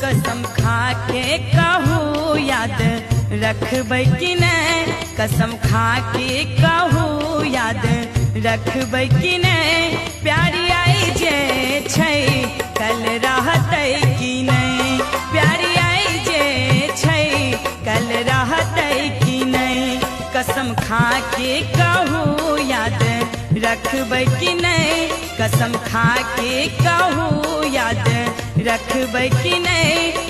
कसम खा के कहू याद रखबै कि नहीं, कसम खा के कहू याद रखबै कि नहीं। प्यारी आई जे छै कल रहतै कि नहीं, प्यारी आई जे छै कल रहतै कि नहीं। कसम खा के कहू याद रखबै कि नहीं, कसम खा के कहू याद रखबै कि नहीं।